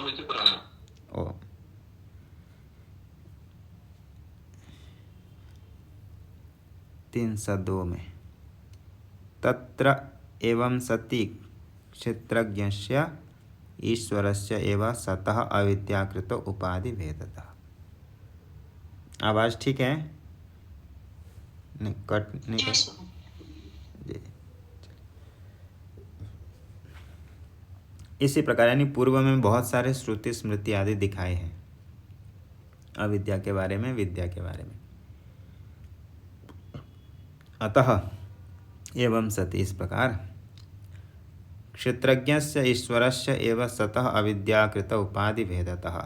इति पुराणम्। ओ 302 में तत्र एवं सति क्षेत्रज्ञस्य ईश्वरस्य एव सतः अविद्याकृत उपाधि भेदतः। आवाज़ ठीक है? नहीं कट नहीं कट जी। इसी प्रकार यानी पूर्व में बहुत सारे श्रुति स्मृति आदि दिखाए हैं अविद्या के बारे में, विद्या के बारे में। अतः एवं सति इस प्रकार क्षेत्रज्ञस्य ईश्वरस्य एव सतः अविद्याकृत उपाधि भेदतः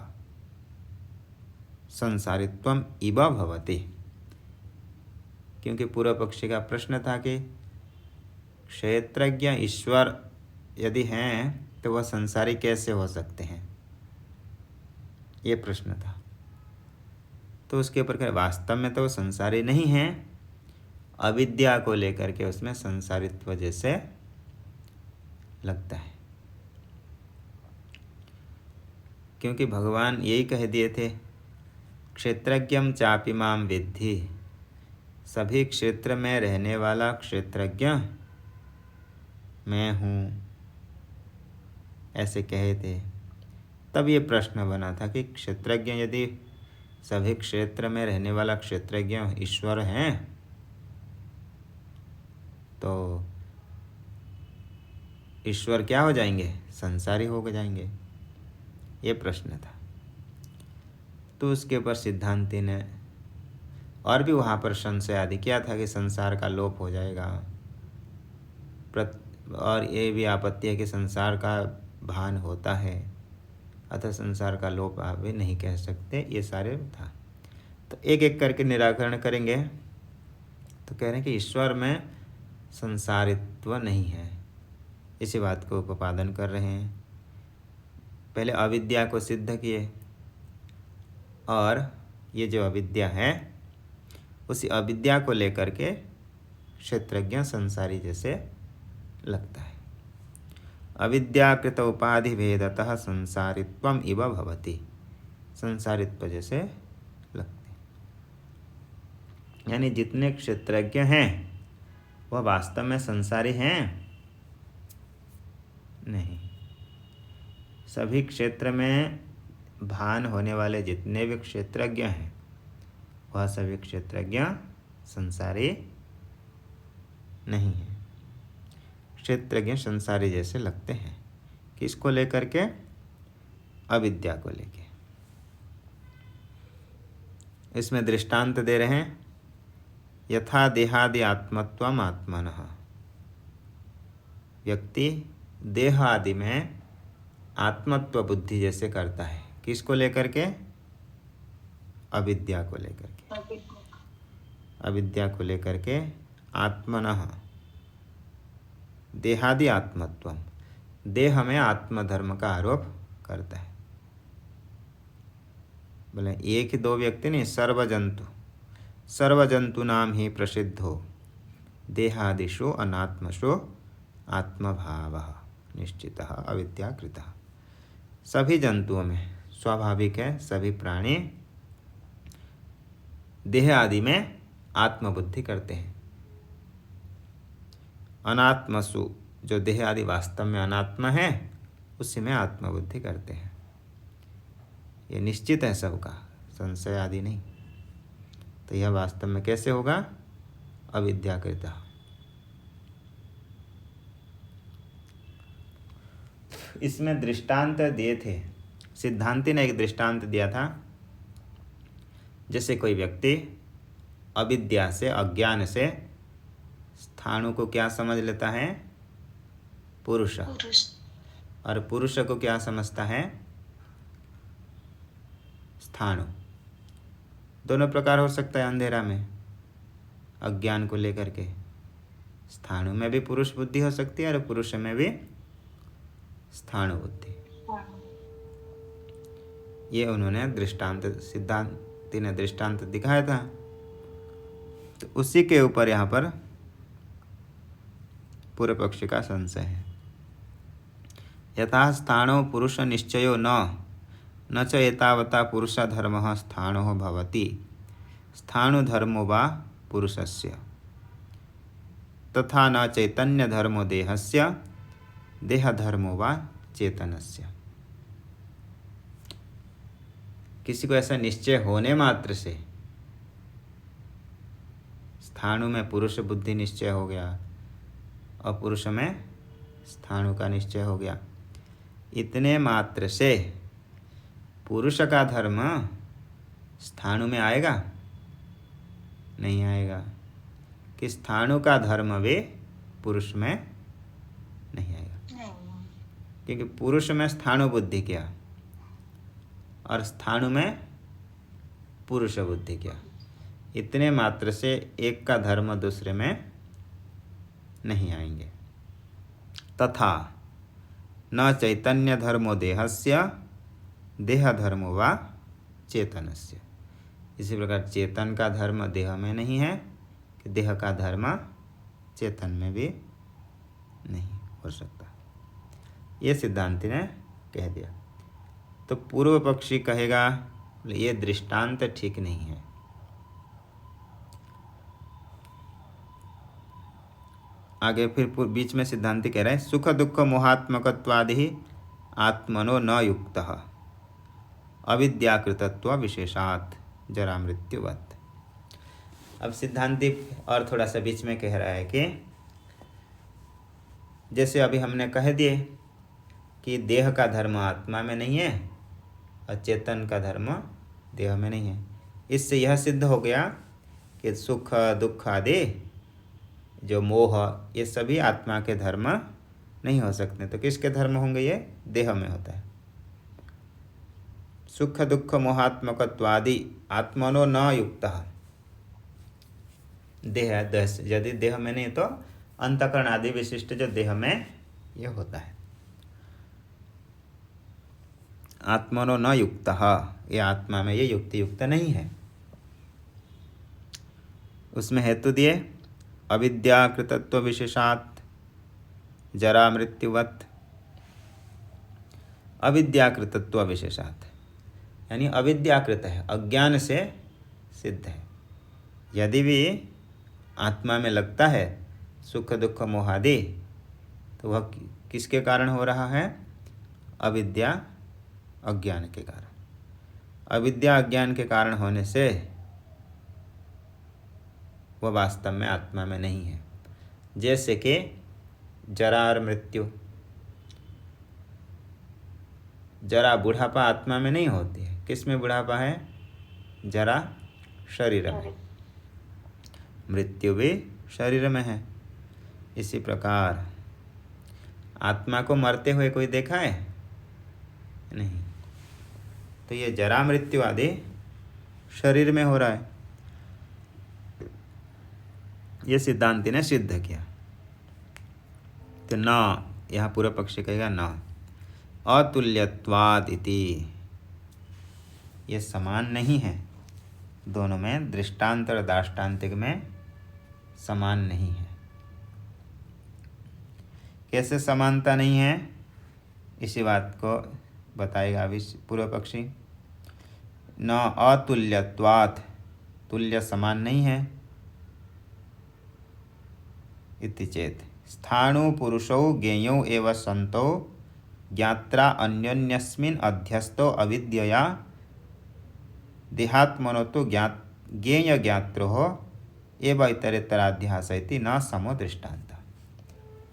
संसारित्वम इव भवति। क्योंकि पूर्व पक्षी का प्रश्न था कि क्षेत्रज्ञ ईश्वर यदि हैं तो वह संसारी कैसे हो सकते हैं, ये प्रश्न था। तो उसके ऊपर कहे वास्तव में तो वो संसारी नहीं हैं, अविद्या को लेकर के उसमें संसारित्व जैसे लगता है। क्योंकि भगवान यही कह दिए थे क्षेत्रज्ञम चापि माम विद्धि, सभी क्षेत्र में रहने वाला क्षेत्रज्ञ मैं हूँ, ऐसे कहे थे। तब ये प्रश्न बना था कि क्षेत्रज्ञ यदि सभी क्षेत्र में रहने वाला क्षेत्रज्ञ ईश्वर हैं तो ईश्वर क्या हो जाएंगे, संसारी हो जाएंगे, ये प्रश्न था। तो उसके ऊपर सिद्धांति ने और भी वहाँ पर संशय आदि किया था कि संसार का लोप हो जाएगा, और ये भी आपत्ति है कि संसार का भान होता है, अतः संसार का लोप आप भी नहीं कह सकते, ये सारे था। तो एक एक करके निराकरण करेंगे। तो कह रहे हैं कि ईश्वर में संसारित्व नहीं है, इसी बात को उपादन कर रहे हैं। पहले अविद्या को सिद्ध किए, और ये जो अविद्या है उसी अविद्या को लेकर के क्षेत्रज्ञ संसारी जैसे लगता है। अविद्याकृत उपाधि भेदतः संसारित्वम इव भवति, संसारित्व जैसे लगते। यानी जितने क्षेत्रज्ञ हैं वह वास्तव में संसारी हैं नहीं। सभी क्षेत्र में भान होने वाले जितने भी क्षेत्रज्ञ हैं वह सभी क्षेत्रज्ञ संसारी नहीं है। क्षेत्रज्ञ संसारी जैसे लगते हैं। किसको लेकर के? अविद्या को लेके। इसमें दृष्टांत दे रहे हैं, यथा देहादि आत्मत्वम आत्मनः। व्यक्ति देह आदि में आत्मत्व बुद्धि जैसे करता है, किसको लेकर के? अविद्या को लेकर के। अविद्या को लेकर के आत्मनः देहादि आत्मत्वम, देह में आत्मधर्म का आरोप करता है। बोले एक ही दो व्यक्ति नहीं, सर्वजंतु, सर्वजंतु नाम ही प्रसिद्धो देहादिषु अनात्मशो आत्मभावः निश्चितः अविद्याकृतः। सभी जंतुओं में स्वाभाविक है, सभी प्राणी देह आदि में आत्मबुद्धि करते हैं। अनात्मसु, जो देह आदि वास्तव में अनात्म है उसी में आत्मबुद्धि करते हैं। ये निश्चित है सबका, संशय आदि नहीं। तो यह वास्तव में कैसे होगा? अविद्याकृत। इसमें दृष्टांत दिए थे, सिद्धांति ने एक दृष्टांत दिया था। जैसे कोई व्यक्ति अविद्या से, अज्ञान से स्थाणु को क्या समझ लेता है? पुरुष। और पुरुष को क्या समझता है? स्थाणु। दोनों प्रकार हो सकता है अंधेरा में, अज्ञान को लेकर के। स्थाणु में भी पुरुष बुद्धि हो सकती है और पुरुष में भी स्थाणु बुद्धि। ये उन्होंने दृष्टांत, सिद्धांति ने दृष्टांत दिखाया था। तो उसी के ऊपर यहाँ पर पूर्व पक्ष का संशय है। यथा स्थाणु पुरुष निश्चयो न न च एतावता पुरुषधर्मः स्थाणुः भवति स्थाणुधर्मो वा पुरुषस्य तथा न चैतन्यधर्मो देहस्य देहधर्मो वा चेतनस्य। किसी को ऐसा निश्चय होने मात्र से स्थाणु में पुरुष बुद्धि निश्चय हो गया और पुरुष में स्थाणु का निश्चय हो गया, इतने मात्र से पुरुष का धर्म स्थाणु में आएगा? नहीं आएगा। कि स्थाणु का धर्म वे पुरुष में नहीं आएगा, क्योंकि पुरुष में स्थाणु बुद्धि क्या और स्थाणु में पुरुष बुद्धि क्या। इतने मात्र से एक का धर्म दूसरे में नहीं आएंगे। तथा न चैतन्य धर्मो देहस्य देह धर्मो वा चेतनस्य। इसी प्रकार चेतन का धर्म देह में नहीं है कि देह का धर्म चेतन में भी नहीं हो सकता। ये सिद्धांति ने कह दिया। तो पूर्व पक्षी कहेगा ये दृष्टांत ठीक नहीं है। आगे फिर बीच में सिद्धांति कह रहे हैं सुख दुख मोहात्मकत्वादि आत्मनो न युक्तः अविद्याकृतत्व विशेषात् जरा मृत्युवत्। अब सिद्धांति और थोड़ा सा बीच में कह रहा है कि जैसे अभी हमने कह दिए कि देह का धर्म आत्मा में नहीं है और चेतन का धर्म देह में नहीं है। इससे यह सिद्ध हो गया कि सुख दुख आदि जो मोह ये सभी आत्मा के धर्म नहीं हो सकते। तो किसके धर्म होंगे? ये देह में होता है। सुख दुख मोहात्मकत्वादि आत्मनो न युक्तः। देह यदि देह में नहीं तो अंतःकरण आदि विशिष्ट जो देह में ये होता है। आत्मनो न युक्तः, ये आत्मा में ये युक्त नहीं है। उसमें हेतु दिए अविद्याकृतत्व विशेषात् जरा मृत्युवत्। अविद्याकृतत्व विशेषात् यानी अविद्याकृत है, अज्ञान से सिद्ध है। यदि भी आत्मा में लगता है सुख दुख मोहादि तो वह किसके कारण हो रहा है? अविद्या अज्ञान के कारण। अविद्या अज्ञान के कारण होने से वह वास्तव में आत्मा में नहीं है। जैसे कि जरा और मृत्यु। जरा बुढ़ापा आत्मा में नहीं होती है। किस में बुढ़ापा है? जरा शरीर में, मृत्यु भी शरीर में है। इसी प्रकार आत्मा को मरते हुए कोई देखा है? नहीं। तो ये जरा मृत्यु आदि शरीर में हो रहा है। ये सिद्धांति ने सिद्ध किया। तो न, यहाँ पूर्व पक्षी कहेगा न अतुल्यत्वाद इति, ये समान नहीं है। दोनों में दृष्टांत और दाष्टान्तिक में समान नहीं है। कैसे समानता नहीं है? इसी बात को बताएगा अभी पूर्व पक्षी। न अतुल्यत्वात्, तुल्य समान नहीं है। इति चेत स्थाणु पुरुषौ ज्ञेयौ एव सन्तो ज्ञात्रा अन्योन्यस्मिन् अध्यस्तो अविद्यया देहात्मनो तो ज्ञेय ज्ञात्रोः एव इतरेतराध्यास इति न समो दृष्टान्त।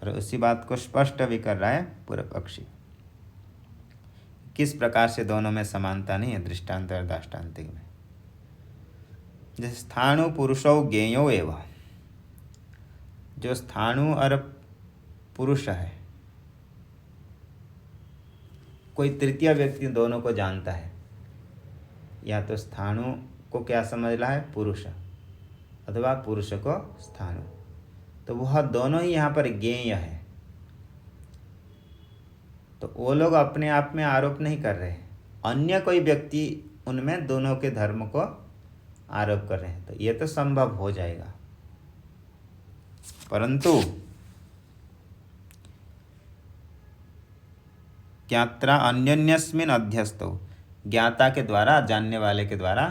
और उसी बात को स्पष्ट भी कर रहा है पूर्व पक्षी। किस प्रकार से दोनों में समानता नहीं है दृष्टांत और दाष्टान्तिक में। जैसे स्थाणु पुरुषौ ज्ञेयो एव, जो स्थाणु और पुरुष है, कोई तृतीय व्यक्ति दोनों को जानता है। या तो स्थाणु को क्या समझ रहा है? पुरुष, अथवा पुरुष को स्थाणु। तो वह दोनों ही यहाँ पर ज्ञेय है। तो वो लोग अपने आप में आरोप नहीं कर रहे हैं, अन्य कोई व्यक्ति उनमें दोनों के धर्म को आरोप कर रहे हैं। तो ये तो संभव हो जाएगा, परंतु ज्ञात्रा अन्योन्यस्मिन् अध्यस्तो, ज्ञाता के द्वारा, जानने वाले के द्वारा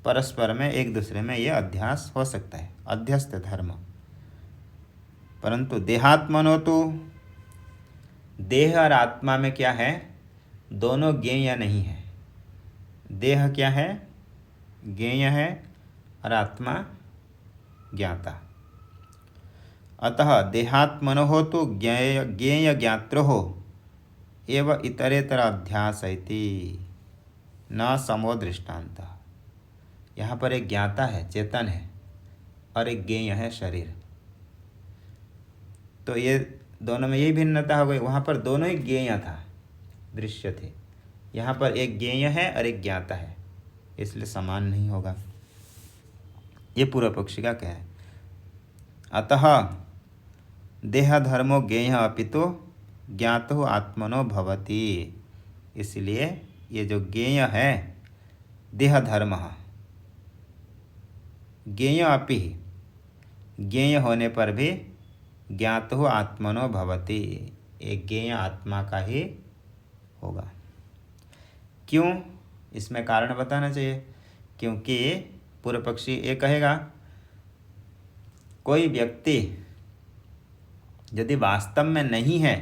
परस्पर में एक दूसरे में ये अध्यास हो सकता है, अध्यस्त धर्म। परंतु देहात्मनो तो देह और आत्मा में क्या है, दोनों ज्ञेय नहीं है। देह क्या है, ज्ञेय है, और आत्मा ज्ञाता। अतः देहात्मनो हो तो ज्ञेय ज्ञात्रो हो एवं इतरेतर अध्यास इति न समो दृष्टांत। यहाँ पर एक ज्ञाता है, चेतन है, और एक ज्ञेय है, शरीर। तो ये दोनों में यही भिन्नता हो गई। वहाँ पर दोनों ही ज्ञेय था, दृश्य थे। यहाँ पर एक ज्ञेय है और एक ज्ञाता है, इसलिए समान नहीं होगा। ये पूर्व पक्षी का क्या है। अतः देह धर्मो ज्ञेय अपितु ज्ञातो आत्मनो भवति। इसलिए ये जो ज्ञेय है देह धर्म, ज्ञेय अपि, ज्ञेय होने पर भी ज्ञातो आत्मनो भवति, एक ज्ञेय आत्मा का ही होगा। क्यों, इसमें कारण बताना चाहिए। क्योंकि पूर्व पक्षी ये कहेगा, कोई व्यक्ति यदि वास्तव में नहीं है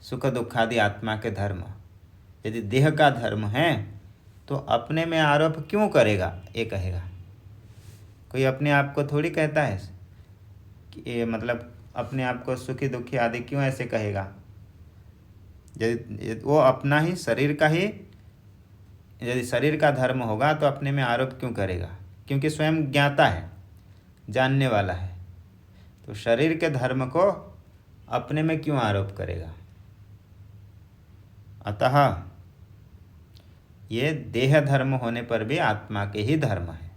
सुख दुखादि आत्मा के धर्म, यदि देह का धर्म है, तो अपने में आरोप क्यों करेगा, ये कहेगा। कोई अपने आप को थोड़ी कहता है कि ये मतलब अपने आप को सुखी दुखी आदि क्यों ऐसे कहेगा। यदि वो अपना ही शरीर का ही, यदि शरीर का धर्म होगा तो अपने में आरोप क्यों करेगा, क्योंकि स्वयं ज्ञाता है, जानने वाला है। तो शरीर के धर्म को अपने में क्यों आरोप करेगा। अतः ये देह धर्म होने पर भी आत्मा के ही धर्म है,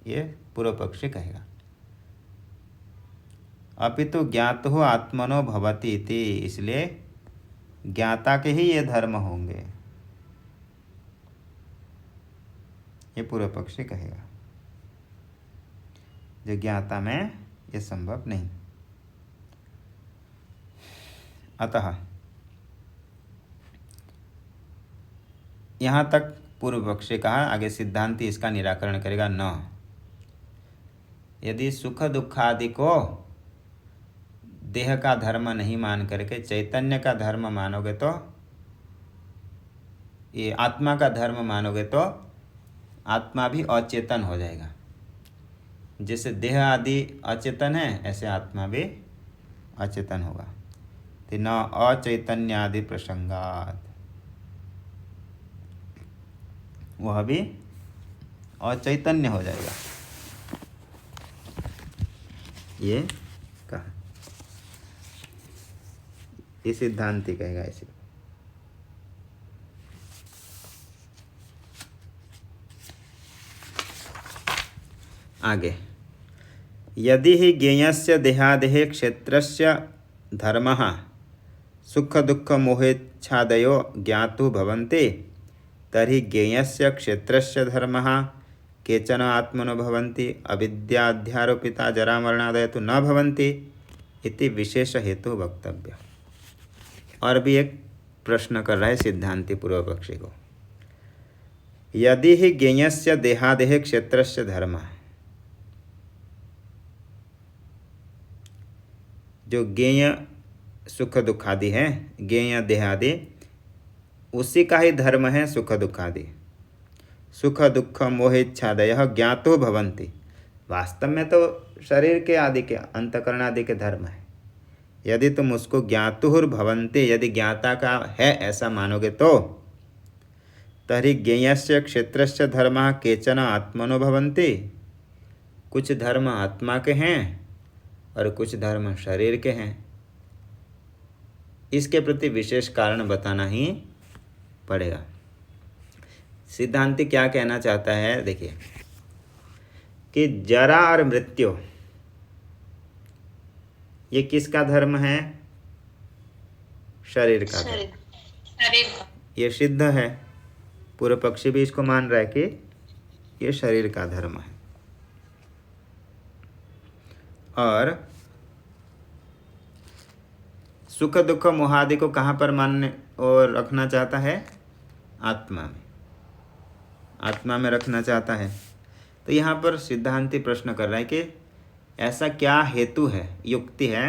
ये पूर्व पक्षी कहेगा। अपितु ज्ञातो आत्मनो भवति इति, इसलिए ज्ञाता के ही ये धर्म होंगे, ये पूर्व पक्षी कहेगा। जो ज्ञाता में ये संभव नहीं। अतः यहाँ तक पूर्व पक्षी कहा। आगे सिद्धांती इसका निराकरण करेगा। न, यदि सुख दुखादि को देह का धर्म नहीं मान करके चैतन्य का धर्म मानोगे, तो ये आत्मा का धर्म मानोगे, तो आत्मा भी अचेतन हो जाएगा। जैसे देह आदि अचेतन है, ऐसे आत्मा भी अचेतन होगा। तो न अचैतन्य आदि प्रसंगात, वह भी अचैतन्य हो जाएगा। ये कहा, ये सिद्धांति कहेगा ऐसे। आगे, यदि ही ज्ञेयस्य देहादेहे क्षेत्रस्य धर्मः सुख दुख मोहेच्छादयो ज्ञातु भवन्ति, तर्हि ज्ञेयस्य क्षेत्रस्य धर्मः केचन आत्मनो भवन्ति, अविद्याध्यारोपिता जरामरणादय तो न भवन्ति इति विशेष हेतु वक्तव्य। और भी एक प्रश्न कर रहा है सिद्धांति पूर्व पक्षी को। यदि ही ज्ञेयस्य देहादेह क्षेत्रस्य धर्मः, जो ज्ञेय सुख दुखादि है, ज्ञेय देहादि, उसी का ही धर्म है सुख दुखादि। सुख दुख मोहेच्छादय ज्ञातो भवन्ति, वास्तव में तो शरीर के आदि के अंतकरण आदि के धर्म है। यदि तुम उसको ज्ञातुर भवन्ति, यदि ज्ञाता का है ऐसा मानोगे, तो तर्हि ज्ञेयस्य क्षेत्रस्य धर्मः केचन आत्मनो भवन्ति, कुछ धर्म आत्मा के हैं और कुछ धर्म शरीर के हैं। इसके प्रति विशेष कारण बताना ही पड़ेगा। सिद्धांति क्या कहना चाहता है, देखिए कि जरा और मृत्यु ये किसका धर्म है, शरीर का धर्म। ये सिद्ध है, पूर्व पक्षी भी इसको मान रहा है कि ये शरीर का धर्म है। और सुख दुख मोहादि को कहाँ पर मानने और रखना चाहता है, आत्मा में रखना चाहता है। तो यहाँ पर सिद्धांती प्रश्न कर रहा है कि ऐसा क्या हेतु है, युक्ति है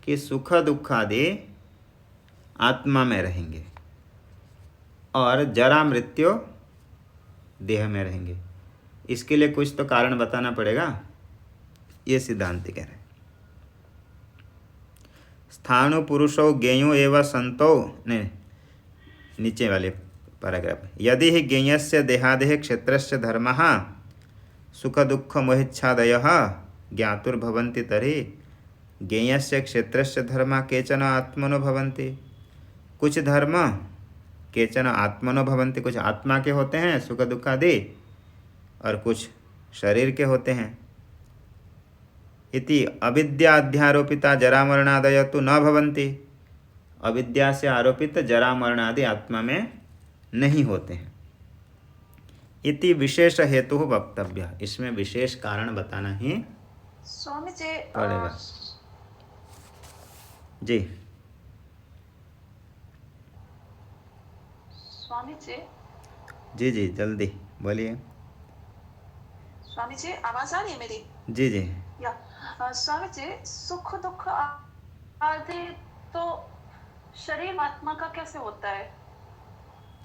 कि सुख दुख आदि आत्मा में रहेंगे और जरा मृत्यु देह में रहेंगे। इसके लिए कुछ तो कारण बताना पड़ेगा, ये सिद्धांति कह रहे हैं। स्थाणु पुरुषो ज्ञेयो एवं संतो ने नीचे वाले पैराग्राफ, यदि ही ज्ञेयस्य देहादेह क्षेत्रस्य धर्मः सुख दुख मोहिच्छादयः ज्ञातुर्भवन्ति तर्हि ज्ञेयस्य क्षेत्रस्य धर्मः केचन आत्मनो भवन्ति। कुछ धर्म केचन आत्मनो भवन्ति, कुछ आत्मा के होते हैं सुख दुख आदि, और कुछ शरीर के होते हैं। इति अविद्या अध्यारोपिता जरा मरणादय तो न भवन्ति। अविद्या से आरोपित जरा मरण आदि आत्मा में नहीं होते हैं। इति विशेष हेतु वक्तव्य, इसमें विशेष कारण बताना ही स्वामी जी पड़ेगा। जी स्वामी जी जी जल्दी बोलिए। स्वामी जी आवाज आ रही है मेरी? जी जी या स्वामी जी, सुख दुख आदि तो शरीर आत्मा का कैसे होता है?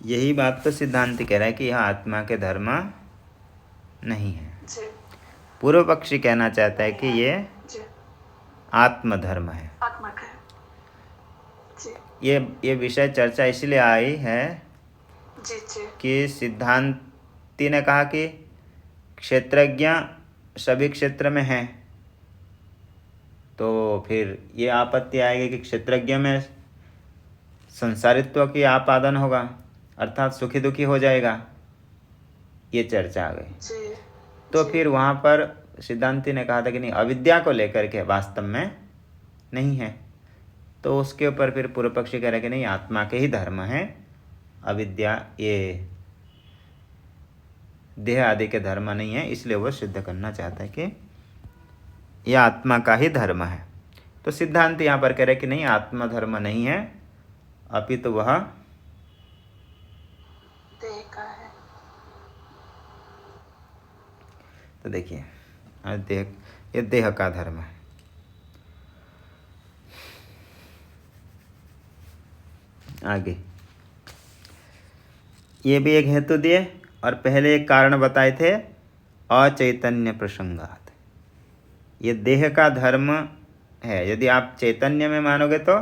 यही बात तो सिद्धांत कह रहा है कि यह आत्मा के धर्म नहीं है। जी पूर्व पक्षी कहना चाहता है कि ये जी आत्मधर्म है। आत्मा का है। जी ये विषय चर्चा इसलिए आई है जी जी कि सिद्धांति ने कहा कि क्षेत्रज्ञ सभी क्षेत्र में हैं, तो फिर ये आपत्ति आएगी कि क्षेत्रज्ञ में संसारित्व की आपादन होगा, अर्थात सुखी दुखी हो जाएगा। ये चर्चा आ गई। जी तो फिर वहाँ पर सिद्धांति ने कहा था कि नहीं, अविद्या को लेकर के वास्तव में नहीं है। तो उसके ऊपर फिर पूर्व पक्षी कह रहे कि नहीं, आत्मा के ही धर्म है, अविद्या ये देह आदि के धर्म नहीं है। इसलिए वो सिद्ध करना चाहता है कि यह आत्मा का ही धर्म है। तो सिद्धांत यहाँ पर कह रहे कि नहीं, आत्मा धर्म नहीं है, अपितु तो वह देह का है। तो देखिए ये देह का धर्म है। आगे ये भी एक हेतु दिए, और पहले एक कारण बताए थे अचैतन्य प्रसंगात। ये देह का धर्म है। यदि आप चैतन्य में मानोगे तो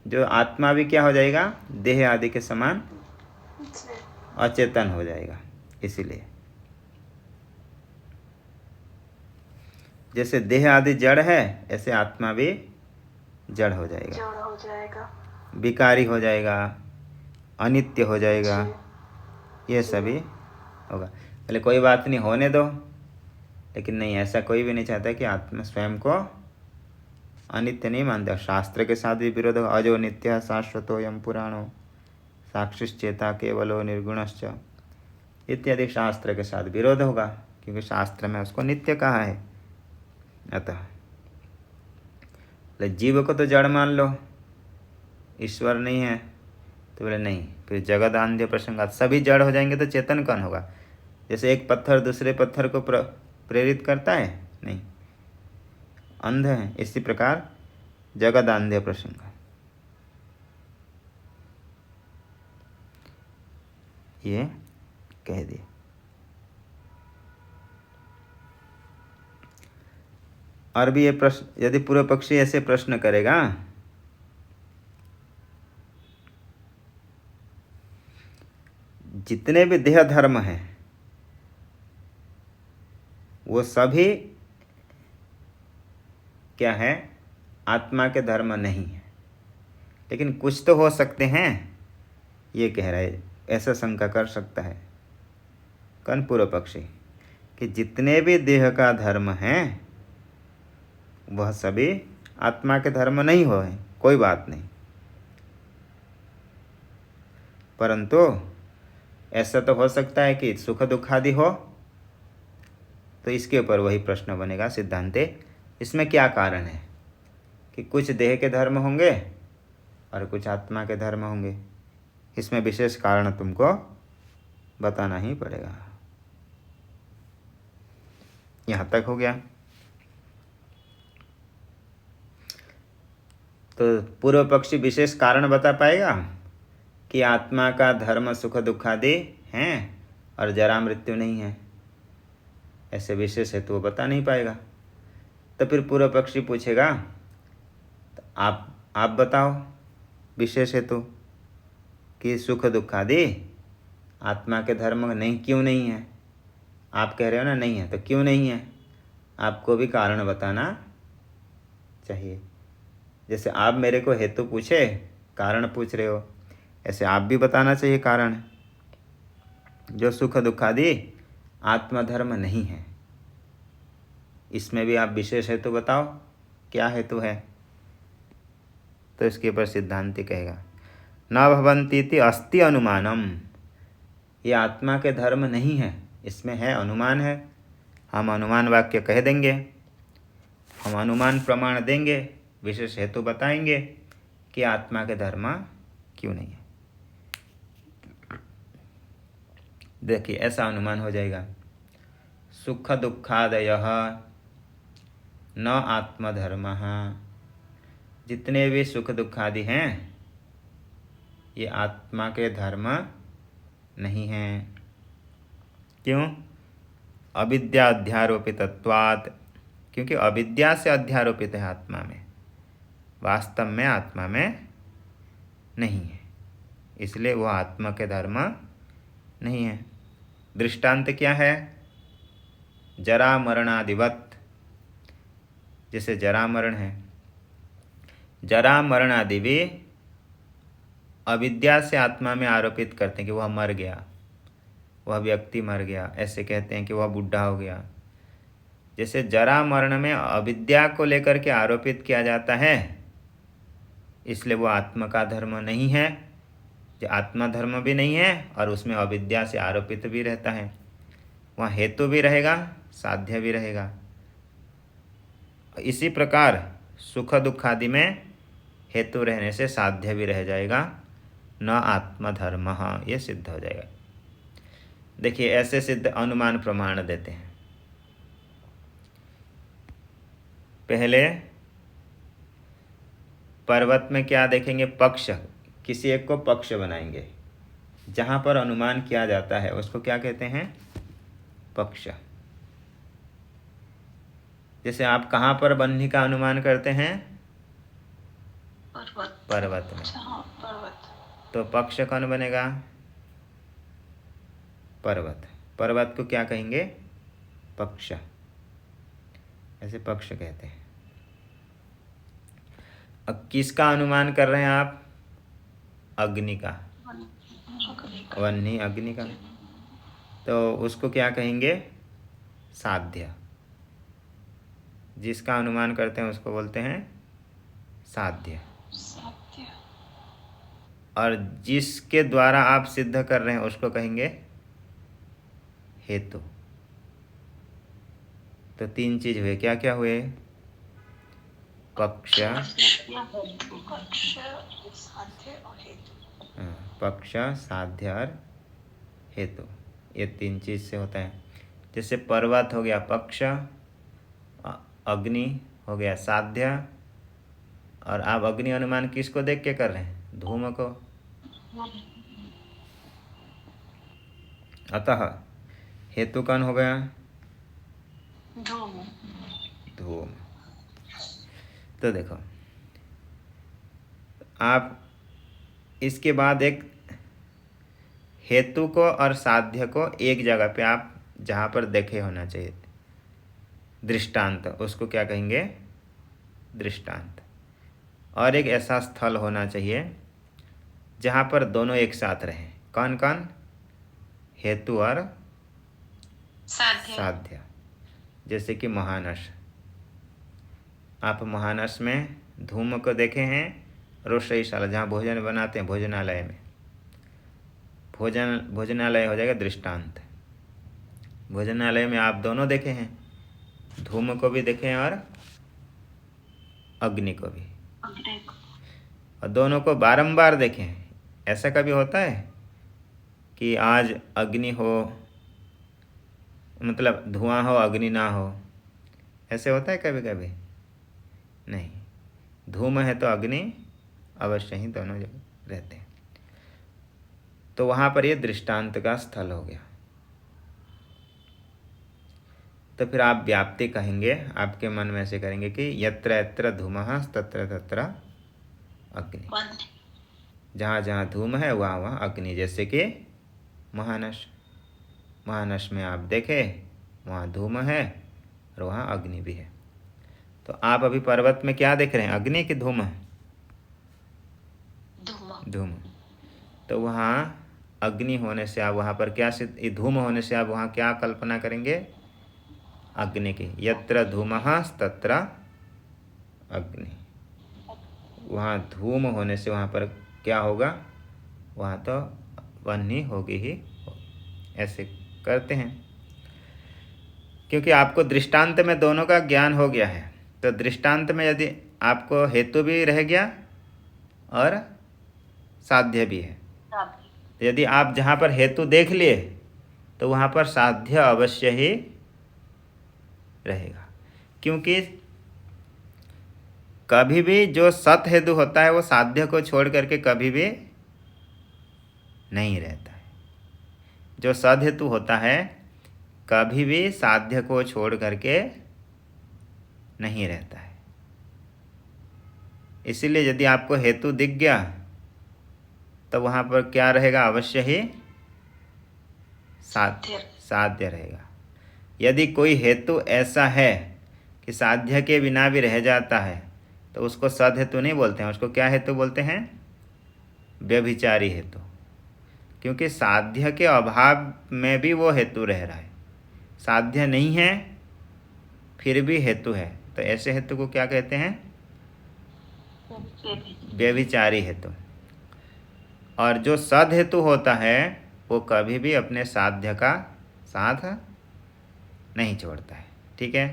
जो आत्मा भी क्या हो जाएगा, देह आदि के समान अचेतन हो जाएगा। इसीलिए जैसे देह आदि जड़ है, ऐसे आत्मा भी जड़ हो जाएगा, जड़ हो जाएगा, विकारी हो जाएगा, अनित्य हो जाएगा। ये सभी होगा। पहले कोई बात नहीं, होने दो। लेकिन नहीं, ऐसा कोई भी नहीं चाहता कि आत्मा स्वयं को अनित्य नहीं मानता। शास्त्र के साथ भी विरोध होगा। अजो नित्य शाश्वतो यम पुराणो साक्षिश्चेता केवलो निर्गुणश्च इत्यादि शास्त्र के साथ विरोध होगा, क्योंकि शास्त्र में उसको नित्य कहा है। अतः जीव को तो जड़ मान लो, ईश्वर नहीं है। तो बोले नहीं, फिर जगदान्ध्य प्रसंगात सभी जड़ हो जाएंगे तो चेतन कौन होगा? जैसे एक पत्थर दूसरे पत्थर को प्रेरित करता है? नहीं, अंध है। इसी प्रकार जगदान्ध्य प्रसंग ये कह दिए। और भी ये प्रश्न, यदि पूर्व पक्षी ऐसे प्रश्न करेगा, जितने भी देह धर्म हैं वो सभी क्या है, आत्मा के धर्म नहीं है, लेकिन कुछ तो हो सकते हैं। ये कह रहा है, ऐसा शंका कर सकता है कौन? पूर्व पक्षी, कि जितने भी देह का धर्म हैं वह सभी आत्मा के धर्म नहीं हो, कोई बात नहीं। परंतु ऐसा तो हो सकता है कि सुख दुख आदि हो। तो इसके ऊपर वही प्रश्न बनेगा सिद्धांते, इसमें क्या कारण है कि कुछ देह के धर्म होंगे और कुछ आत्मा के धर्म होंगे? इसमें विशेष कारण तुमको बताना ही पड़ेगा। यहाँ तक हो गया। तो पूर्व पक्षी विशेष कारण बता पाएगा कि आत्मा का धर्म सुख दुख आदि हैं और जरा मृत्यु नहीं है, ऐसे विशेष हेतु वो बता नहीं पाएगा। तो फिर पूर्व पक्षी पूछेगा तो आप बताओ विशेष हेतु कि सुख दुख आदि आत्मा के धर्म नहीं, क्यों नहीं है? आप कह रहे हो ना नहीं है, तो क्यों नहीं है? आपको भी कारण बताना चाहिए। जैसे आप मेरे को हेतु पूछे, कारण पूछ रहे हो, ऐसे आप भी बताना चाहिए कारण। जो सुख दुख आदि आत्मधर्म नहीं है, इसमें भी आप विशेष हेतु बताओ, क्या हेतु है? तो इसके ऊपर सिद्धांति कहेगा न भवन्तीति अस्ति अनुमानम। ये आत्मा के धर्म नहीं है, इसमें है, अनुमान है। हम अनुमान वाक्य कह देंगे, हम अनुमान प्रमाण देंगे, विशेष हेतु बताएंगे कि आत्मा के धर्म क्यों नहीं है। देखिए ऐसा अनुमान हो जाएगा, सुख दुखादयः न आत्मधर्मः। जितने भी सुख दुखादि हैं ये आत्मा के धर्म नहीं हैं। क्यों? अविद्या अध्यारोपितत्वात्, क्योंकि अविद्या से अध्यारोपित है आत्मा में, वास्तव में आत्मा में नहीं है, इसलिए वह आत्मा के धर्म नहीं है। दृष्टांत क्या है? जरा मरणादिवत। जैसे जरा मरण है, जरा मरण आदि भी अविद्या से आत्मा में आरोपित करते हैं कि वह मर गया, वह व्यक्ति मर गया, ऐसे कहते हैं कि वह बूढ़ा हो गया। जैसे जरा मरण में अविद्या को लेकर के आरोपित किया जाता है, इसलिए वो आत्मा का धर्म नहीं है। जो आत्मा धर्म भी नहीं है और उसमें अविद्या से आरोपित भी रहता है, वहाँ हेतु भी रहेगा, साध्य भी रहेगा। इसी प्रकार सुख दुख आदि में हेतु रहने से साध्य भी रह जाएगा, न आत्मधर्म, ये सिद्ध हो जाएगा। देखिए ऐसे सिद्ध अनुमान प्रमाण देते हैं। पहले पर्वत में क्या देखेंगे? पक्ष, किसी एक को पक्ष बनाएंगे। जहाँ पर अनुमान किया जाता है उसको क्या कहते हैं? पक्ष। जैसे आप कहाँ पर बन्ही का अनुमान करते हैं? पर्वत में। पर्वत। तो पक्ष कौन बनेगा? पर्वत। पर्वत को क्या कहेंगे? पक्ष, ऐसे पक्ष कहते हैं। अब किसका अनुमान कर रहे हैं आप? अग्नि का, वह्नि अग्नि का, तो उसको क्या कहेंगे? साध्य। जिसका अनुमान करते हैं उसको बोलते हैं साध्य। और जिसके द्वारा आप सिद्ध कर रहे हैं उसको कहेंगे हेतु। तो तीन चीज हुए, क्या क्या हुए? पक्ष, पक्ष, साध्य और हेतु, ये तीन चीज से होता है। जैसे पर्वत हो गया पक्ष, अग्नि हो गया साध्य, और आप अग्नि अनुमान किसको देख के कर रहे हैं? धूम को। अतः हेतु कौन हो गया? धूम। तो देखो आप इसके बाद एक हेतु को और साध्य को एक जगह पे आप जहाँ पर देखे होना चाहिए, दृष्टांत, उसको क्या कहेंगे? दृष्टांत। और एक ऐसा स्थल होना चाहिए जहाँ पर दोनों एक साथ रहें। कौन कौन? हेतु और साध्य। जैसे कि महानस, आप महानस में धूम को देखे हैं, रोषशाला जहाँ भोजन बनाते हैं, भोजनालय में, भोजनालय हो जाएगा दृष्टांत। भोजनालय में आप दोनों देखे हैं, धूम को भी देखे हैं और अग्नि को भी, और दोनों को बारंबार देखे हैं। ऐसा कभी होता है कि आज अग्नि हो, मतलब धुआं हो अग्नि ना हो, ऐसे होता है कभी कभी? नहीं, धूम है तो अग्नि अवश्य ही दोनों जगह रहते हैं। तो वहाँ पर ये दृष्टांत का स्थल हो गया। तो फिर आप व्याप्ति कहेंगे, आपके मन में ऐसे करेंगे कि यत्र यत्र धूमः तत्र तत्र अग्नि। जहाँ जहाँ धूम है वहाँ वहाँ अग्नि। जैसे कि महानस, महानस में आप देखें वहाँ धूम है और वहाँ अग्नि भी है। तो आप अभी पर्वत में क्या देख रहे हैं, अग्नि की धूम? धूम। तो वहाँ अग्नि होने से आप वहाँ पर क्या धूम होने से आप वहाँ क्या कल्पना करेंगे, अग्नि की। यत्र धूमः तत्र अग्नि। वहाँ धूम होने से वहाँ पर क्या होगा, वहाँ तो वन्नी होगी ही, ऐसे करते हैं। क्योंकि आपको दृष्टांत में दोनों का ज्ञान हो गया है, तो दृष्टांत में यदि आपको हेतु भी रह गया और साध्य भी है, यदि आप जहाँ पर हेतु देख लिए तो वहाँ पर साध्य अवश्य ही रहेगा। क्योंकि कभी भी जो सत हेतु होता है वो साध्य को छोड़ करके कभी भी नहीं रहता है। जो सद हेतु होता है कभी भी साध्य को छोड़ करके नहीं रहता है। इसीलिए यदि आपको हेतु दिख गया तो वहाँ पर क्या रहेगा, अवश्य ही साध्य रहेगा। यदि कोई हेतु ऐसा है कि साध्य के बिना भी रह जाता है तो उसको सद हेतु नहीं बोलते हैं, उसको क्या हेतु बोलते हैं, व्यभिचारी हेतु। क्योंकि साध्य के अभाव में भी वो हेतु रह रहा है, साध्य नहीं है फिर भी हेतु है, तो ऐसे हेतु को क्या कहते हैं, व्यभिचारी हेतु। और जो सद हेतु होता है वो कभी भी अपने साध्य का साथ नहीं छोड़ता है। ठीक है।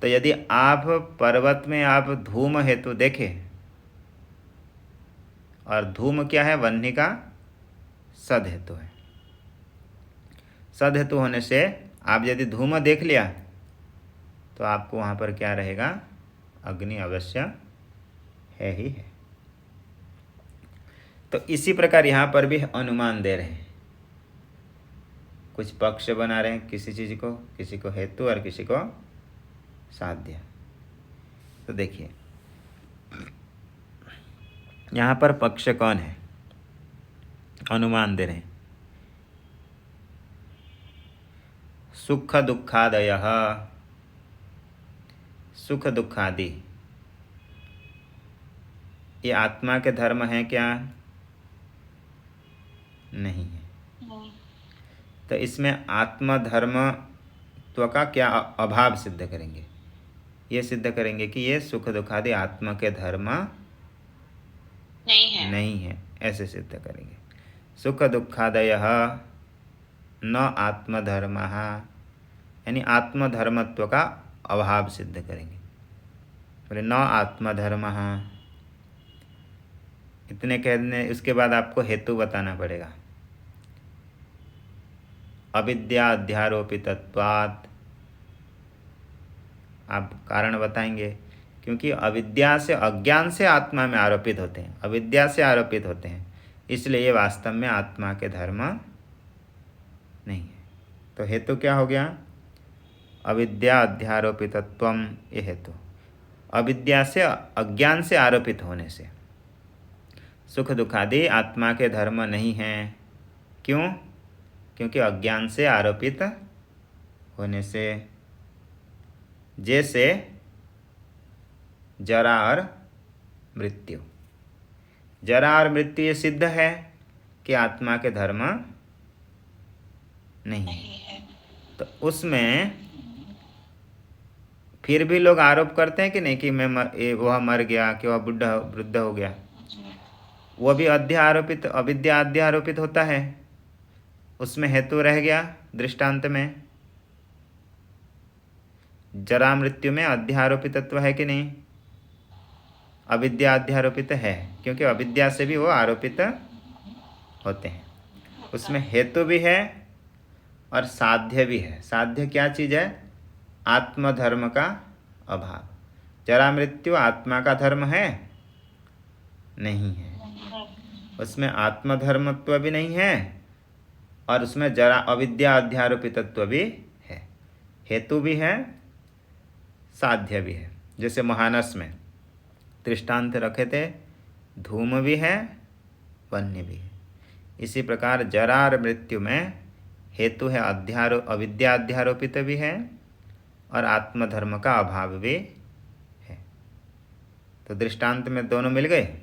तो यदि आप पर्वत में आप धूम हेतु देखें, और धूम क्या है, वह्नि का सद हेतु है। सद हेतु होने से आप यदि धूम देख लिया तो आपको वहाँ पर क्या रहेगा, अग्नि अवश्य है ही है। तो इसी प्रकार यहाँ पर भी अनुमान दे रहे हैं, कुछ पक्ष बना रहे हैं किसी चीज़ को, किसी को हेतु और किसी को साध्य। तो देखिए यहाँ पर पक्ष कौन है, अनुमान दे रहे हैं। सुख दुखादयः, सुख दुखादि ये आत्मा के धर्म हैं क्या, नहीं है। तो इसमें आत्मधर्मत्व का क्या अभाव सिद्ध करेंगे, ये सिद्ध करेंगे कि ये सुख दुखादि आत्मा के धर्म नहीं है, ऐसे सिद्ध करेंगे। सुख दुखादयः न आत्मधर्मः, यानी आत्मधर्मत्व का अभाव सिद्ध करेंगे। बोले न आत्मधर्मः, इतने कहने उसके बाद आपको हेतु बताना पड़ेगा। अविद्या अध्यारोपितत्वात्, आप कारण बताएंगे। क्योंकि अविद्या से, अज्ञान से आत्मा में आरोपित होते हैं, अविद्या से आरोपित होते हैं, इसलिए ये वास्तव में आत्मा के धर्म नहीं है। तो हेतु क्या हो गया, अविद्या अध्यारोपितत्वम, ये हेतु। अविद्या से, अज्ञान से आरोपित होने से सुख दुखादि आत्मा के धर्म नहीं हैं। क्यों, क्योंकि अज्ञान से आरोपित होने से। जैसे जरा और मृत्यु, जरा और मृत्यु ये सिद्ध है कि आत्मा के धर्म नहीं है। तो उसमें फिर भी लोग आरोप करते हैं कि नहीं, कि वह मर गया, कि वह वृद्ध हो गया, वह भी अध्यारोपित, अविद्या अध्यारोपित होता है, उसमें हेतु रह गया दृष्टांत में। जरा मृत्यु में अध्यारोपित तत्व है कि नहीं, अविद्या अध्यारोपित है, क्योंकि अविद्या से भी वो आरोपित होते हैं। होता उसमें है। हेतु भी है और साध्य भी है। साध्य क्या चीज़ है? आत्मधर्म का अभाव। जरा मृत्यु आत्मा का धर्म है? नहीं है। नहीं। उसमें आत्मधर्मत्व भी नहीं है और उसमें जरा अविद्या अध्यारोपितत्व भी है। हेतु भी है, साध्य भी है। जैसे महानस में दृष्टांत रखे थे, धूम भी है, वन्य भी है। इसी प्रकार जरा और मृत्यु में हेतु है अविद्या अध्यारोपित भी है और आत्मधर्म का अभाव भी है। तो दृष्टांत में दोनों मिल गए।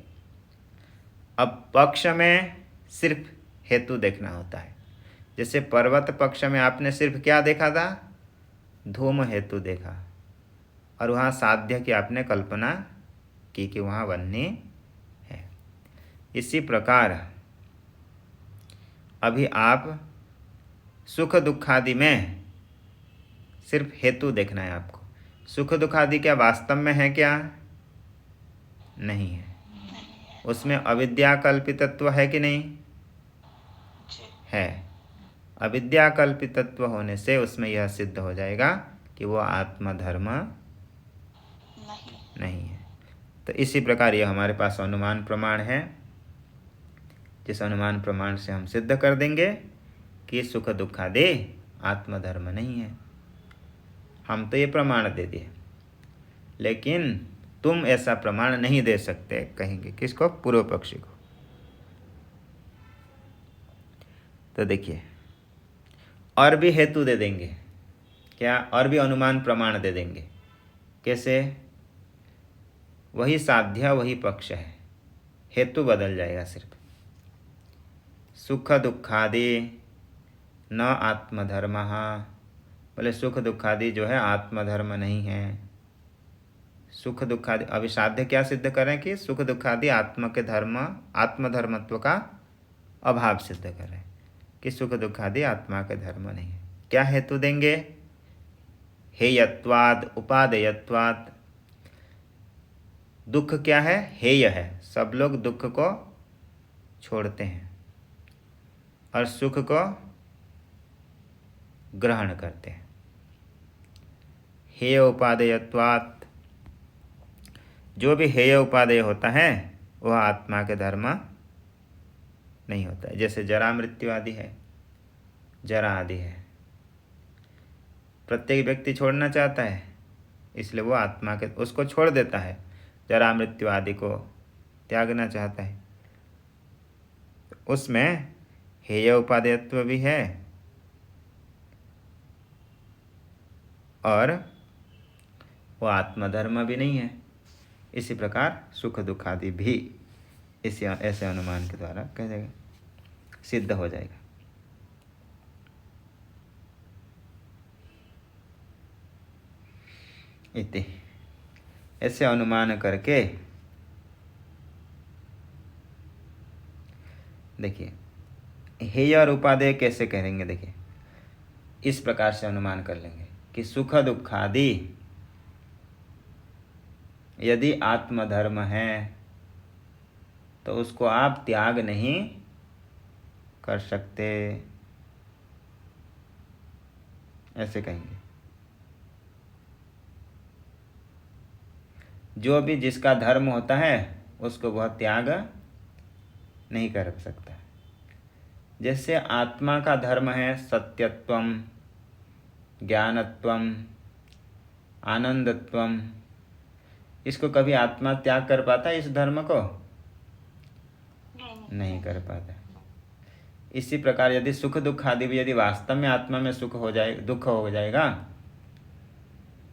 अब पक्ष में सिर्फ हेतु देखना होता है। जैसे पर्वत पक्ष में आपने सिर्फ क्या देखा था? धूम हेतु देखा और वहाँ साध्य की आपने कल्पना की कि वहाँ वन्य है। इसी प्रकार अभी आप सुख दुखादि में सिर्फ हेतु देखना है आपको। सुख दुखादि क्या वास्तव में है क्या? नहीं है। उसमें अविद्या कल्पितत्व है कि नहीं? है। अविद्या कल्पितत्व होने से उसमें यह सिद्ध हो जाएगा कि वो आत्मधर्म नहीं है। तो इसी प्रकार यह हमारे पास अनुमान प्रमाण है, जिस अनुमान प्रमाण से हम सिद्ध कर देंगे कि सुख दुखादि आत्मधर्म नहीं है। हम तो ये प्रमाण दे दिए, लेकिन तुम ऐसा प्रमाण नहीं दे सकते, कहेंगे। किसको? पूर्व पक्षी को। तो देखिए, और भी हेतु दे देंगे क्या? और भी अनुमान प्रमाण दे देंगे। कैसे? वही साध्य वही पक्ष है, हेतु बदल जाएगा सिर्फ। सुख दुखादि न आत्मधर्म। बोले सुख दुखादि जो है आत्मधर्म नहीं है। सुख दुखादि, अभी साध्य क्या सिद्ध करें कि सुख दुखादि आत्म के धर्म, आत्मधर्मत्व का अभाव सिद्ध करें कि सुख दुखादि आत्मा के धर्म नहीं है। क्या हेतु देंगे? हेयत्वाद उपादेयत्वाद। दुख क्या है? हेय है। सब लोग दुख को छोड़ते हैं और सुख को ग्रहण करते हैं। हेय उपादेयत्वात्। जो भी हेय उपादेय होता है वह आत्मा के धर्म नहीं होता है। जैसे जरा मृत्यु आदि है, जरा आदि है, प्रत्येक व्यक्ति छोड़ना चाहता है, इसलिए वो आत्मा के उसको छोड़ देता है। जरा मृत्यु आदि को त्यागना चाहता है। उसमें हेय उपादेयत्व भी है और वो आत्मधर्म भी नहीं है। इसी प्रकार सुख दुख आदि भी इसी ऐसे अनुमान के द्वारा कह जाएगा, सिद्ध हो जाएगा। इति ऐसे अनुमान करके देखिए, हेय और उपादेय कैसे करेंगे? देखिए, इस प्रकार से अनुमान कर लेंगे कि सुख दुखादि यदि आत्मधर्म है तो उसको आप त्याग नहीं कर सकते, ऐसे कहेंगे। जो भी जिसका धर्म होता है उसको वह त्याग नहीं कर सकता। जैसे आत्मा का धर्म है सत्यत्वम, ज्ञानत्वम, आनंदत्वम, इसको कभी आत्मा त्याग कर पाता है? इस धर्म को नहीं कर पाता। इसी प्रकार यदि सुख दुख आदि भी यदि वास्तव में आत्मा में सुख हो जाए, दुख हो जाएगा,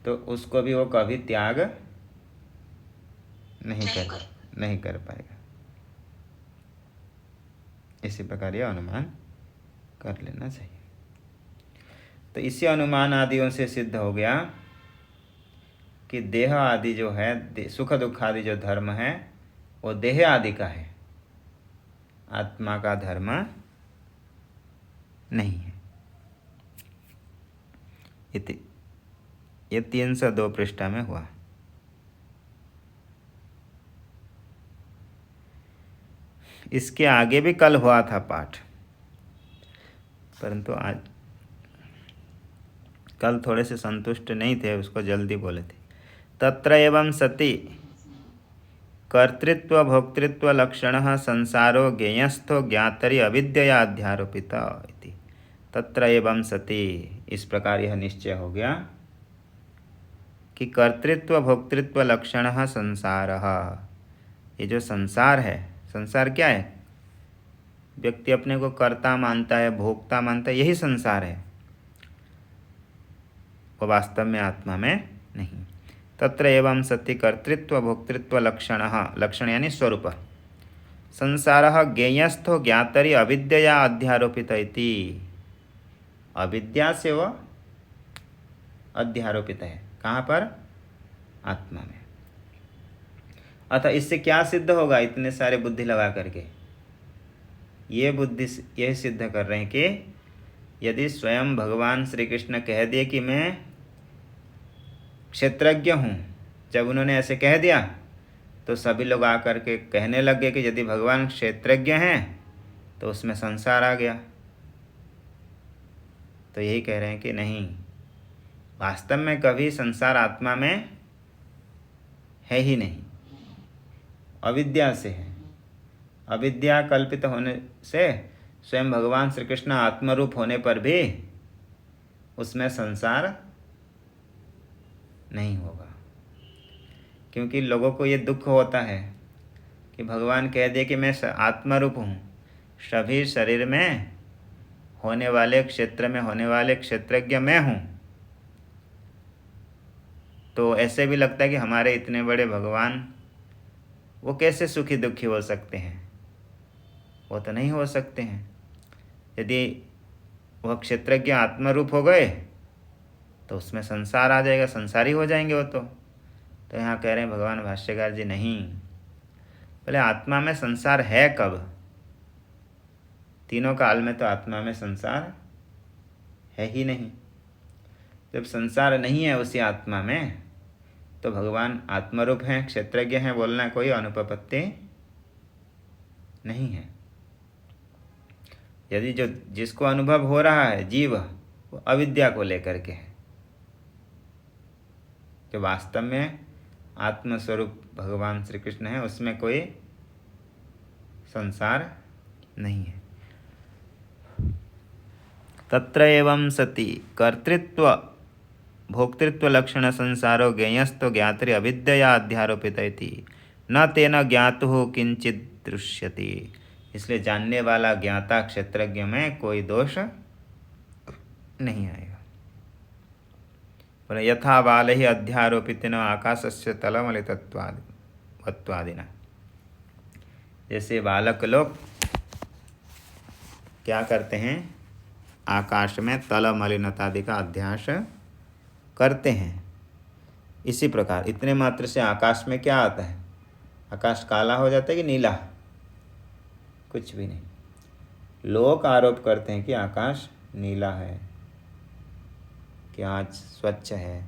तो उसको भी वो कभी त्याग नहीं कर पाएगा। इसी प्रकार यह अनुमान कर लेना चाहिए। तो इसी अनुमान आदियों से सिद्ध हो गया कि देह आदि जो है, सुख दुख आदि जो धर्म है वो देह आदि का है, आत्मा का धर्म नहीं है। ये 302 पृष्ठा में हुआ। इसके आगे भी कल हुआ था पाठ, परंतु आज कल थोड़े से संतुष्ट नहीं थे, उसको जल्दी बोले थे। तत्र एवं सति कर्तृत्व भोक्तृत्व लक्षण संसारो ज्ञेयस्थो ज्ञातरि अविद्यया अध्यारोपित इति। तत्र एवं सति, इस प्रकार यह निश्चय हो गया कि कर्तृत्व भोक्तृत्व लक्षण संसार, ये जो संसार है, संसार क्या है? व्यक्ति अपने को कर्ता मानता है, भोक्ता मानता है, यही संसार है, वो वास्तव में आत्मा में नहीं। तत्र एवं सति कर्तृत्व भोक्तृत्व लक्षण, लक्षण यानी स्वरूप, संसार ज्ञेयस्थो ज्ञातरि अविद्यया अध्यारोपित इति। अविद्या से वह अध्यारोपित है, कहाँ पर? आत्मा में। अतः इससे क्या सिद्ध होगा? इतने सारे बुद्धि लगा करके ये बुद्धि यह सिद्ध कर रहे हैं कि यदि स्वयं भगवान श्री कृष्ण कह दिए कि मैं क्षेत्रज्ञ हूँ, जब उन्होंने ऐसे कह दिया तो सभी लोग आकर के कहने लगे कि यदि भगवान क्षेत्रज्ञ हैं तो उसमें संसार आ गया। तो यही कह रहे हैं कि नहीं, वास्तव में कभी संसार आत्मा में है ही नहीं, अविद्या से है। अविद्या कल्पित होने से स्वयं भगवान श्री कृष्ण आत्मरूप होने पर भी उसमें संसार नहीं होगा, क्योंकि लोगों को ये दुख होता है कि भगवान कह दे कि मैं आत्मरूप हूँ, सभी शरीर में होने वाले, क्षेत्र में होने वाले क्षेत्रज्ञ मैं हूँ, तो ऐसे भी लगता है कि हमारे इतने बड़े भगवान वो कैसे सुखी दुखी हो सकते हैं? वो तो नहीं हो सकते हैं। यदि वह क्षेत्रज्ञ आत्मरूप हो गए तो उसमें संसार आ जाएगा, संसारी हो जाएंगे वो तो यहाँ कह रहे हैं भगवान भाष्यकार जी नहीं, बोले आत्मा में संसार है कब? तीनों काल में तो आत्मा में संसार है ही नहीं। जब संसार नहीं है उसी आत्मा में तो भगवान आत्मरूप हैं, क्षेत्रज्ञ हैं, बोलना कोई अनुपपत्ति नहीं है। यदि जो जिसको अनुभव हो रहा है जीव, वो अविद्या को लेकर के है, जो वास्तव में आत्मस्वरूप भगवान श्री कृष्ण है, उसमें कोई संसार नहीं है। तत्र एवं सति कर्तृत्व भोक्तृत्व लक्षण संसारो ज्ञेयस्तो ज्ञातरि अविद्यया अध्यारोपित इति न तेन ज्ञातुः किंचित दृश्यते। इसलिए जानने वाला ज्ञाता क्षेत्रज्ञ में कोई दोष नहीं आएगा। पर यथा बालैः अध्यारोपितेन आकाशस्य तलमलितत्वादिना, जैसे बालक लोग क्या करते हैं? आकाश में तल मलिनतादि का अध्यास करते हैं। इसी प्रकार इतने मात्र से आकाश में क्या आता है? आकाश काला हो जाता है कि नीला? कुछ भी नहीं। लोग आरोप करते हैं कि आकाश नीला है, कि आज स्वच्छ है,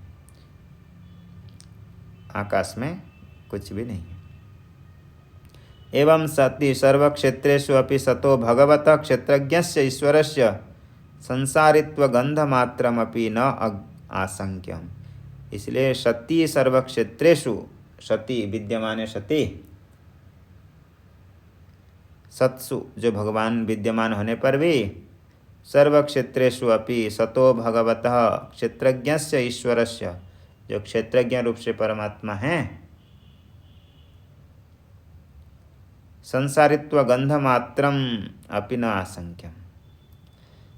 आकाश में कुछ भी नहीं है। एवं सति सर्वक्षेत्रेषु अपि सतो भगवतः क्षेत्रज्ञस्य ईश्वरस्य संसारित्व गंधमात्रमपि न आशंक्यम। इसलिए सती सर्वक्षेत्रेषु, सती विद्यमान सती, सत्सु जो भगवान विद्यमान होने पर भी, सर्वक्षेत्रेषु अपि सतो भगवतः क्षेत्रज्ञस्य ईश्वरस्य, जो क्षेत्रज्ञ रूप से परमात्मा हैं, संसारित्व गंधमात्रम अपि न आशंक्यम।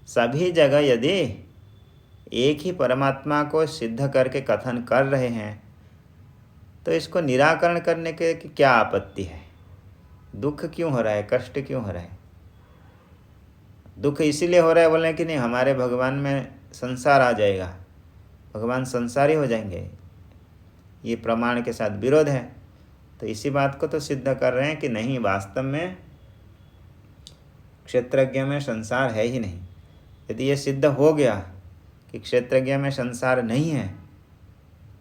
सभी जगह यदि एक ही परमात्मा को सिद्ध करके कथन कर रहे हैं तो इसको निराकरण करने के क्या आपत्ति है? दुख क्यों हो रहा है? कष्ट क्यों हो रहा है? दुख इसीलिए हो रहा है बोले कि नहीं हमारे भगवान में संसार आ जाएगा, भगवान संसारी हो जाएंगे, ये प्रमाण के साथ विरोध है। तो इसी बात को तो सिद्ध कर रहे हैं कि नहीं, वास्तव में क्षेत्रज्ञ में संसार है ही नहीं। यदि ये सिद्ध हो गया कि क्षेत्रज्ञ में संसार नहीं है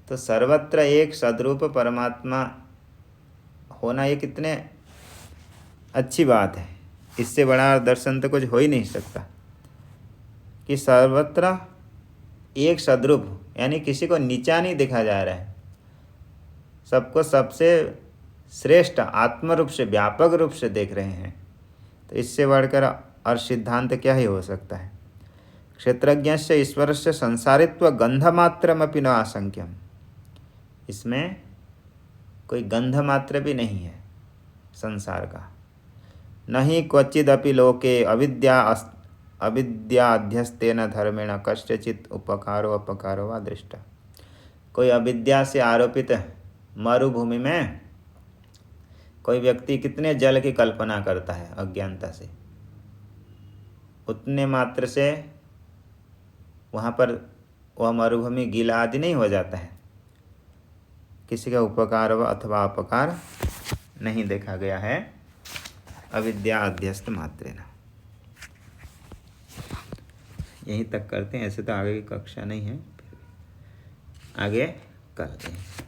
तो सर्वत्र एक सद्रूप परमात्मा होना ये कितने अच्छी बात है। इससे बड़ा दर्शन तो कुछ हो ही नहीं सकता कि सर्वत्र एक सद्रूप, यानी किसी को नीचा नहीं देखा जा रहा है, सबको सबसे श्रेष्ठ आत्म रूप से, व्यापक रूप से देख रहे हैं। तो इससे बढ़कर और सिद्धांत क्या ही हो सकता है। क्षेत्रज्ञ से ईश्वर से संसारित्व गंधमात्रमपि न आशंक्यम, इसमें कोई गंध मात्र भी नहीं है संसार का। नहीं क्वचिदपि लोके अविद्याध्यस्तेन धर्मेण कस्यचित् उपकारो अपकारो वा दृष्टा। कोई अविद्या से आरोपित मरुभूमि में कोई व्यक्ति कितने जल की कल्पना करता है अज्ञानता से, उतने मात्र से वहाँ पर वह मरुभूमि गीला आदि नहीं हो जाता है। किसी का उपकार अथवा अपकार नहीं देखा गया है अविद्या अध्यस्त मात्रेण। यहीं तक करते हैं, ऐसे तो आगे की कक्षा नहीं है, आगे करते हैं।